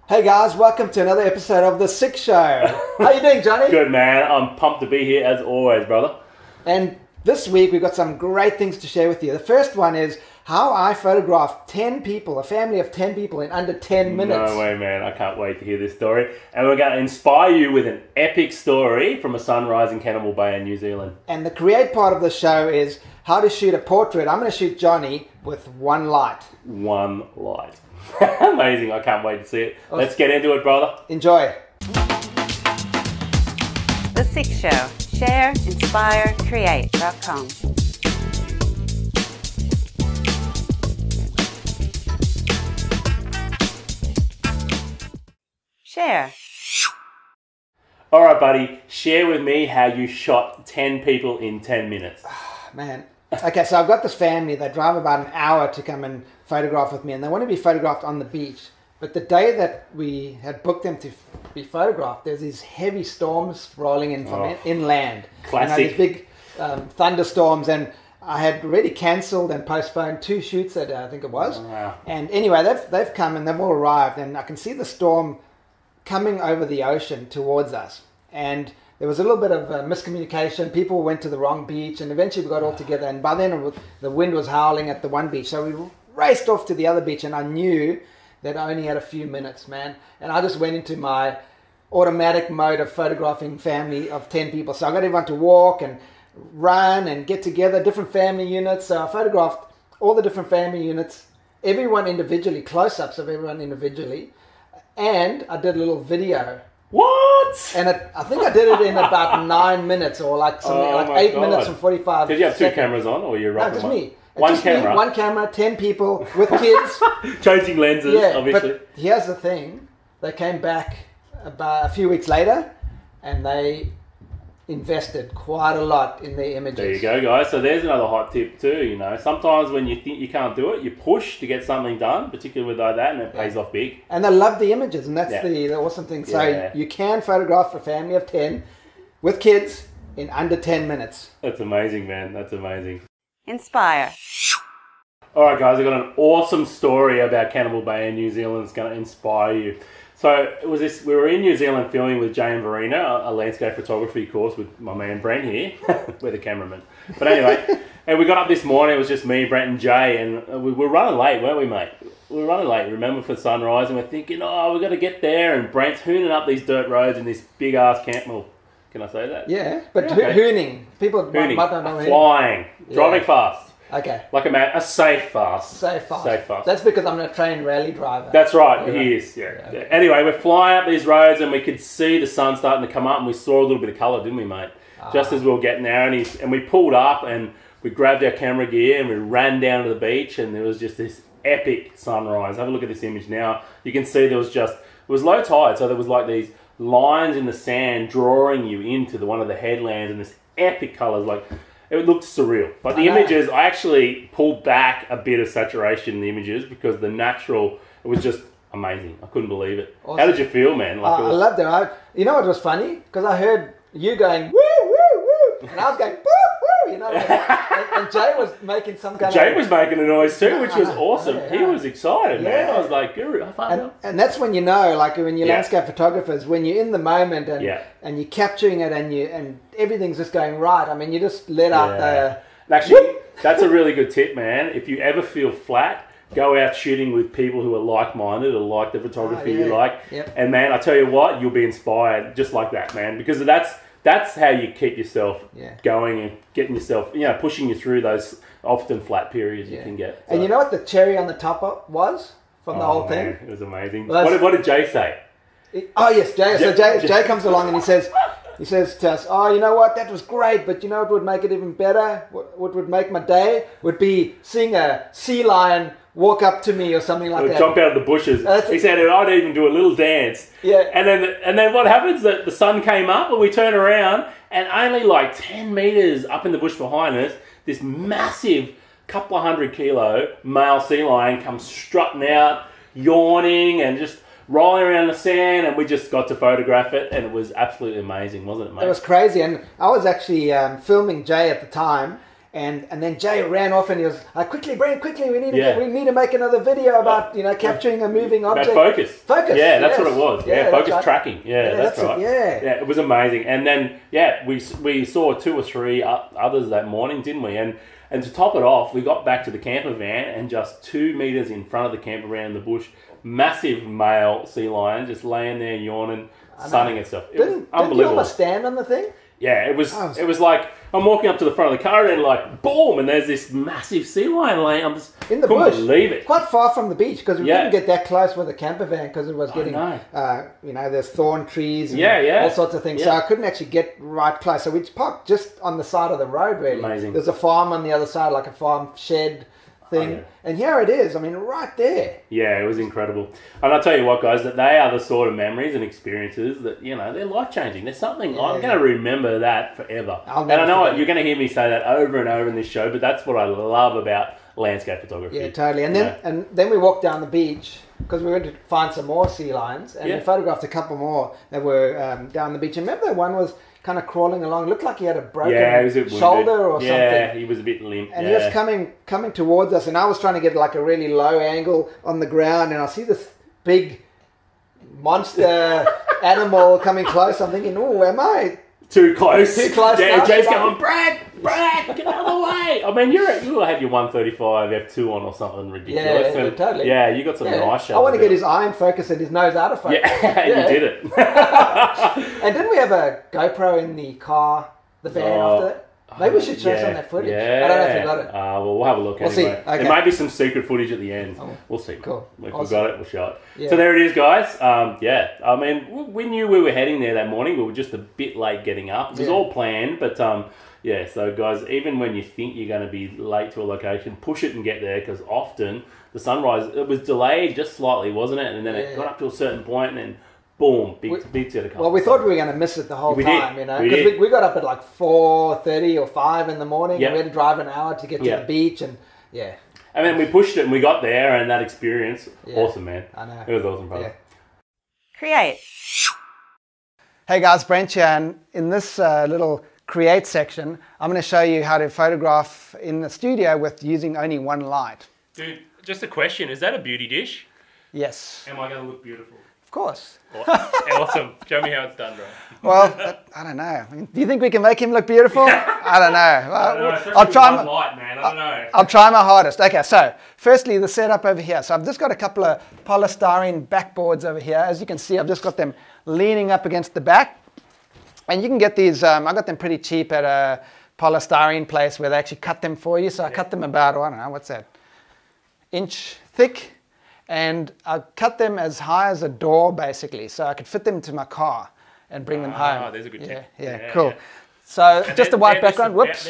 Hey guys, welcome to another episode of The SIC Show. How you doing, Johnny? Good, man. I'm pumped to be here as always, brother. And this week we've got some great things to share with you. The first one is how I photographed 10 people, a family of 10 people in under 10 minutes. No way, man. I can't wait to hear this story. And we're going to inspire you with an epic story from a sunrise in Cannibal Bay in New Zealand. And the create part of the show is how to shoot a portrait. I'm going to shoot Johnny with one light. One light. Amazing. I can't wait to see it. Let's get into it, brother. Enjoy. The SIC Show. Share, inspire, create.com. Share. All right, buddy. Share with me how you shot 10 people in 10 minutes. Man. Okay, so I've got this family. They drive about an hour to come and photograph with me, and they want to be photographed on the beach. But the day that we had booked them to be photographed, there's these heavy storms rolling in from inland. Classic. You know, these big thunderstorms, and I had already cancelled and postponed 2 shoots that I think it was. Wow. And anyway, they've come and they've all arrived, and I can see the storm coming over the ocean towards us. And there was a little bit of miscommunication. People went to the wrong beach, and eventually we got all together. And by then, the wind was howling at the one beach. So we raced off to the other beach, and I knew that I only had a few minutes, man. And I just went into my automatic mode of photographing family of 10 people. So I got everyone to walk and run and get together, different family units. So I photographed all the different family units, everyone individually, close-ups of everyone individually. And I did a little video. What? And I think I did it in about 9 minutes, or like something 8 minutes and 45 Did you have seconds. 2 cameras on, or you're No, rocking just one? me. One Just camera? Me, one camera, 10 people with kids. Changing lenses, Yeah, obviously. but here's the thing. They came back about a few weeks later, and they invested quite a lot in their images. There you go, guys. So there's another hot tip too, you know. Sometimes when you think you can't do it, you push to get something done, particularly with like that, and it pays off big. And they love the images, and that's Yeah. the awesome thing. So Yeah. you can photograph a family of 10 with kids in under 10 minutes. That's amazing, man. That's amazing. Inspire. All right, guys, I've got an awesome story about Cannibal Bay in New Zealand that's going to inspire you. So it was this. We were in New Zealand filming with Jay and Verena, a landscape photography course with my man Brent here. We're the cameraman. But anyway, and we got up this morning. It was just me, Brent, and Jay, and we were running late, weren't we, mate? We were running late. Remember, for sunrise, and we're thinking, oh, we've got to get there. And Brent's hooning up these dirt roads in this big ass camp. Well, can I say that? Yeah, but Okay. hooning. People Hooning, might not know hooning. flying, driving fast. Okay. Like a safe fast. Safe fast. Safe fast. That's because I'm a trained rally driver. That's right, Yeah. he is. Yeah. Anyway, we're flying up these roads and we could see the sun starting to come up, and we saw a little bit of colour, didn't we, mate? Just as we were getting there, and we pulled up and we grabbed our camera gear and we ran down to the beach, and there was just this epic sunrise. Have a look at this image now. You can see there was it was low tide, so there was like these lines in the sand drawing you into one of the headlands, and this epic colours, like it looked surreal. But the images, I actually pulled back a bit of saturation in the images because the natural, it was just amazing. I couldn't believe it. Awesome. How did you feel, man? Like, I loved it. You know what was funny? Because I heard you going, woo, woo, woo. And I was going, woo, woo, you know. And Jay was making some kind Jay of... was making a noise too, which was awesome. Yeah. He was excited, man. Yeah. I was like, Guru, I found out. And that's when you know, like when you're landscape photographers, when you're in the moment and you're capturing it and everything's just going right. I mean, you just let out the... Actually, that's a really good tip, man. If you ever feel flat, go out shooting with people who are like-minded or like the photography you like. Yep. And man, I tell you what, you'll be inspired just like that, man. Because that's how you keep yourself going and getting yourself, pushing you through those often flat periods you can get. So. And you know what the cherry on the top was from the whole thing? Man, it was amazing. Well, what did Jay say? Yes, Jay. So Jay comes along and he says to us, oh, you know what, that was great, but you know what would make it even better? What would make my day would be seeing a sea lion walk up to me or something like that. Jump out of the bushes. He said I'd even do a little dance. Yeah. And then what happens? The sun came up and we turn around, and only like 10 meters up in the bush behind us, this massive couple of 100 kilo male sea lion comes strutting out, yawning and just rolling around the sand, and we just got to photograph it, and it was absolutely amazing, wasn't it, mate? It was crazy, and I was actually filming Jay at the time, And then Jay ran off and he was like, quickly, Brent, quickly, we need to make another video about, capturing a moving object. About focus. Focus. Yeah, that's what it was. Yeah, focus right. tracking. Yeah, that's right. Yeah, it was amazing. And then, we saw 2 or 3 others that morning, didn't we? And to top it off, we got back to the camper van and just 2 meters in front of the camper van in the bush, massive male sea lion just laying there yawning, sunning itself. It was unbelievable. Didn't you almost stand on the thing? Yeah, it was like I'm walking up to the front of the car and like boom, and there's this massive sea lion laying. I'm just in the bush. Believe it. Quite far from the beach because we couldn't get that close with the camper van because it was getting, there's thorn trees and all sorts of things. So I couldn't actually get right close. So we parked just on the side of the road. Really, amazing. There's a farm on the other side, like a farm shed thing, and here it is. I mean, right there. Yeah, it was incredible. And I'll tell you what, guys, that they are the sort of memories and experiences that they're life changing. There's something I'm going to remember that forever. And I know you're going to hear me say that over and over in this show, but that's what I love about landscape photography. Yeah, totally. And then we walked down the beach because we went to find some more sea lions, and we photographed a couple more that were down the beach. And remember, one was kind of crawling along. Looked like he had a broken shoulder or something. Yeah, he was a bit limp. And he was coming towards us, and I was trying to get like a really low angle on the ground, and I see this big monster animal coming close. I'm thinking, oh, am I too close? Too close. Yeah, Jay's going, Brad, get out of the way. I mean, you had your 135 f2 on or something ridiculous. Yeah, totally. Yeah, you got some nice shots. I want to get his eye in focus and his nose out of focus. Yeah, you did it. And didn't we have a GoPro in the car, the van after that? Maybe we should show some of that footage. Yeah. I don't know if we got it. Well, we'll have a look anyway. See. Okay. There might be some secret footage at the end. Oh, we'll see. Cool. If we got it, we'll show it. Yeah. So there it is, guys. I mean, we knew we were heading there that morning. We were just a bit late getting up. It was all planned, but so guys, even when you think you're going to be late to a location, push it and get there, because often the sunrise, it was delayed just slightly, wasn't it? And then it got up to a certain point and then boom, big set of colours. Well, we thought we were going to miss it the whole time, because we got up at like 4:30 or 5 in the morning, and we had to drive an hour to get to the beach, and and then we pushed it and we got there, and that experience, awesome, man. I know. It was awesome, brother. Create. Hey guys, Brent here, and in this little create section, I'm going to show you how to photograph in the studio with using only one light. Dude, just a question, is that a beauty dish? Yes. Am I going to look beautiful? Of course. Awesome. Show me how it's done, bro. Well, I don't know. I mean, do you think we can make him look beautiful? I don't know. I'll try light, man. I don't know. I'll try my hardest. Okay, so firstly, the setup over here. So I've just got a couple of polystyrene backboards over here. As you can see, I've just got them leaning up against the back. And you can get these, I got them pretty cheap at a polystyrene place where they actually cut them for you. So I cut them about, I don't know, what's that, inch thick. And I cut them as high as a door, basically, so I could fit them to my car and bring them home. Oh, there's a good tip. Yeah, cool. Yeah. So just a white background. Whoops.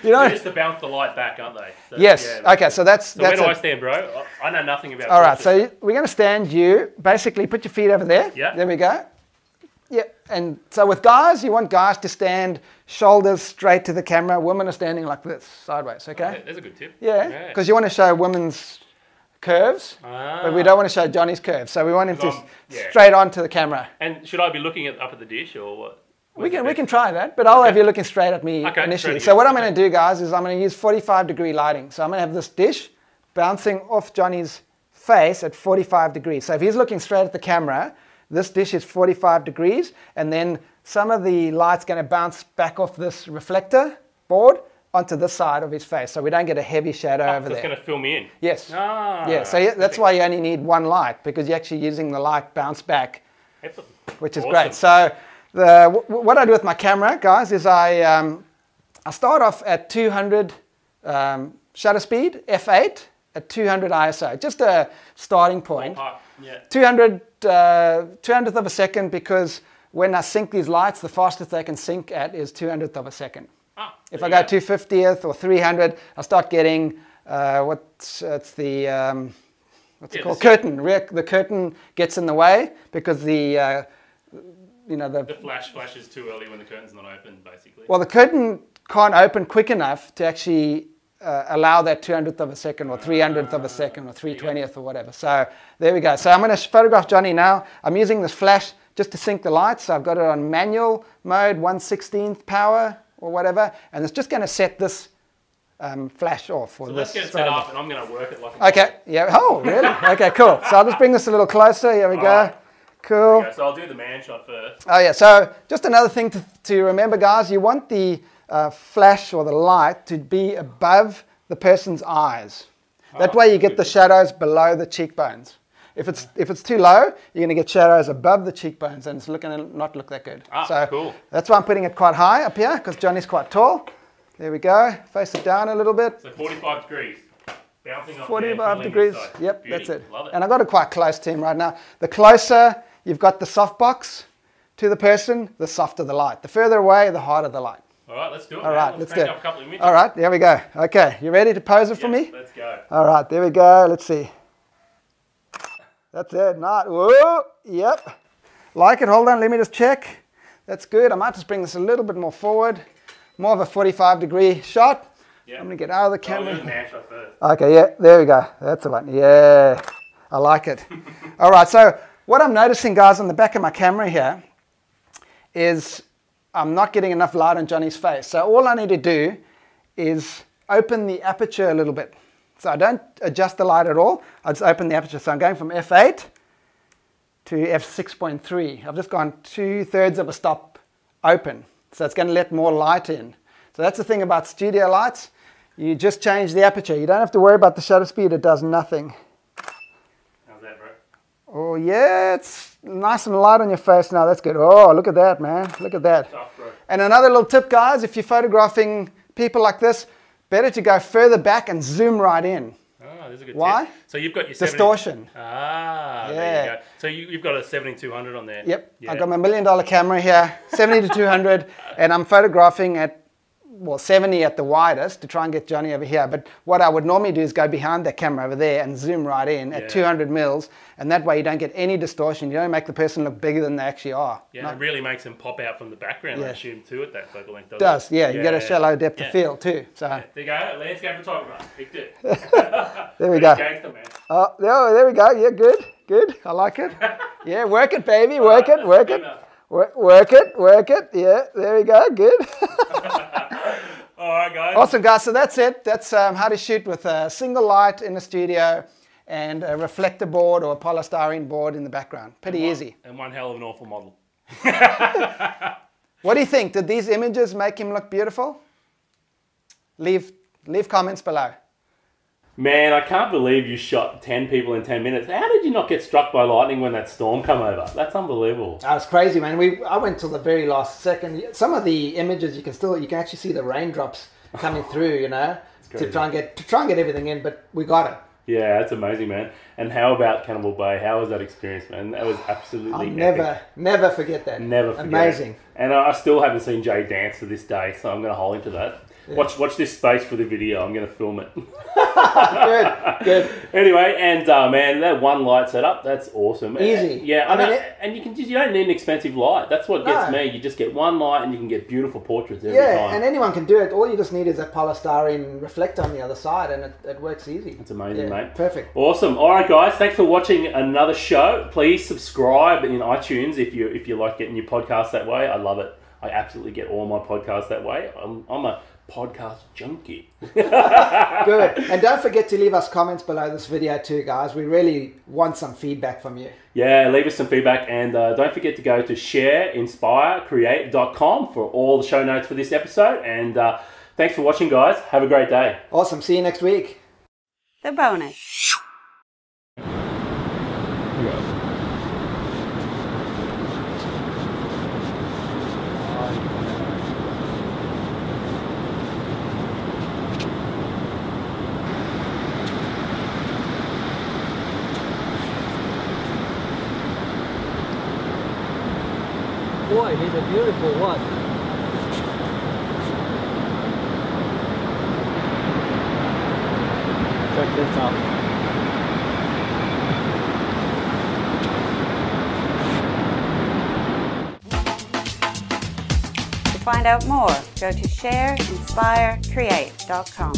They're just to bounce the light back, aren't they? So, yes. Okay, so that's... So where do I stand, bro? I know nothing about... All right, so we're going to stand you. Basically, put your feet over there. Yeah. There we go. Yeah, and so with guys, you want guys to stand shoulders straight to the camera. Women are standing like this, sideways, okay? Oh, that's a good tip. Yeah, because you want to show women's curves, but we don't want to show Johnny's curves, so we want him to straight onto the camera. And should I be looking up at the dish or what? We can try that, but I'll have you looking straight at me initially. So what I'm going to do, guys, is I'm going to use 45-degree lighting. So I'm going to have this dish bouncing off Johnny's face at 45 degrees. So if he's looking straight at the camera, this dish is 45 degrees, and then some of the light's going to bounce back off this reflector board onto this side of his face, so we don't get a heavy shadow over there. It's going to fill me in? Yes. Yeah, so that's why you only need one light, because you're actually using the light bounce back, which is great. So what I do with my camera, guys, is I start off at 200 shutter speed, f8, at 200 ISO, just a starting point. 200th of a second, because when I sync these lights, the fastest they can sync at is 200th of a second. If I go 250th or 300, I start getting what's it called? Curtain. The curtain gets in the way because the flash flashes too early when the curtain's not open, basically. Well, the curtain can't open quick enough to actually allow that 200th of a second or 300th of a second or 320th or whatever. So there we go. So I'm going to photograph Johnny now. I'm using this flash just to sync the lights. So I've got it on manual mode, 1/16th power. or whatever, and it's just going to set this flash off. Or So this let's get it set up, and I'm going to work it like a Okay, yeah, oh, really? Okay, cool. So I'll just bring this a little closer. Here we go. Alright. Cool. Okay, so I'll do the man shot first. Oh yeah, so just another thing to remember, guys, you want the flash or the light to be above the person's eyes. That way you get the shadows below the cheekbones. If it's too low, you're going to get shadows above the cheekbones, and it's going to not look that good. So cool. That's why I'm putting it quite high up here, because Johnny's quite tall. There we go. Face it down a little bit. So 45 degrees. Bouncing off 45 degrees. Yep, Beauty. that's it. Love it. And I've got it quite close to him right now. The closer you've got the softbox to the person, the softer the light. The further away, the harder the light. All right, let's do it. All right, let's do it. up a couple of images. All right, there we go. Okay, you ready to pose it for me? Let's go. All right, there we go. Let's see. That's it. Nice. Whoa. Yep. Like it. Hold on. Let me just check. That's good. I might just bring this a little bit more forward. More of a 45-degree shot. Yep. I'm going to get out of the I'll camera. do the man shot first. Okay, yeah, there we go. That's the one. Yeah, I like it. All right, so what I'm noticing, guys, on the back of my camera here is I'm not getting enough light on Johnny's face. So all I need to do is open the aperture a little bit. So I don't adjust the light at all. I just open the aperture. So I'm going from f8 to f6.3. I've just gone 2/3 of a stop open. So it's going to let more light in. So that's the thing about studio lights. You just change the aperture. You don't have to worry about the shutter speed. It does nothing. How's that, bro? Oh, yeah, it's nice and light on your face now. That's good. Oh, look at that, man. Look at that. Tough, bro. And another little tip, guys, if you're photographing people like this, better to go further back and zoom right in. Oh, there's a good Why? tip. So you've got your Distortion. There Yeah. you go. So you've got a 7200 on there. Yep, Yeah. I've got my $1 million camera here, 70 to 200, and I'm photographing at, well, 70 at the widest to try and get Johnny over here. But what I would normally do is go behind that camera over there and zoom right in at 200 mils, and that way you don't get any distortion. You don't make the person look bigger than they actually are. Yeah, it really makes them pop out from the background, I Yeah. assume, too, at that focal length, It does, yeah. You get a shallow depth of field too. So There you go, landscape photographer. Big tip. there we go. Gangster, man. Oh, there we go. Yeah, good, good. I like it. Yeah, work it, baby. Work it, work it. Work it. Yeah, there we go. Good. All right, guys. Awesome, guys. So that's it. That's how to shoot with a single light in the studio and a reflector board or a polystyrene board in the background. Pretty easy. And one hell of an awful model. What do you think? Did these images make him look beautiful? Leave comments below. Man, I can't believe you shot 10 people in 10 minutes. How did you not get struck by lightning when that storm come over? That's unbelievable. That was crazy, man. I went till the very last second. Some of the images you can actually see the raindrops coming through, you know, to try and get everything in. But we got it. Yeah, that's amazing, man. And how about Cannibal Bay? How was that experience, man? That was absolutely epic. Never forget that. Never forget. Amazing. It. And I still haven't seen Jay dance to this day, so I'm going to hold him to that. Yeah. Watch this space for the video. I'm going to film it. Good. Anyway, and man, that one light setup, that's awesome. Easy. Yeah, and you don't need an expensive light. That's what gets me. You just get one light and you can get beautiful portraits every time. Yeah, and anyone can do it. All you just need is a polystyrene reflector on the other side, and it works easy. It's amazing, mate. Perfect. Awesome. All right, guys. Thanks for watching another show. Please subscribe in iTunes if you like getting your podcast that way. I love it. I absolutely get all my podcasts that way. I'm a podcast junkie. Good. And don't forget to leave us comments below this video too, guys. We really want some feedback from you. Yeah, leave us some feedback, and don't forget to go to shareinspirecreate.com for all the show notes for this episode. And thanks for watching, guys. Have a great day. Awesome. See you next week. The bonus. Boy, he's a beautiful one. Check this out. To find out more, go to shareinspirecreate.com.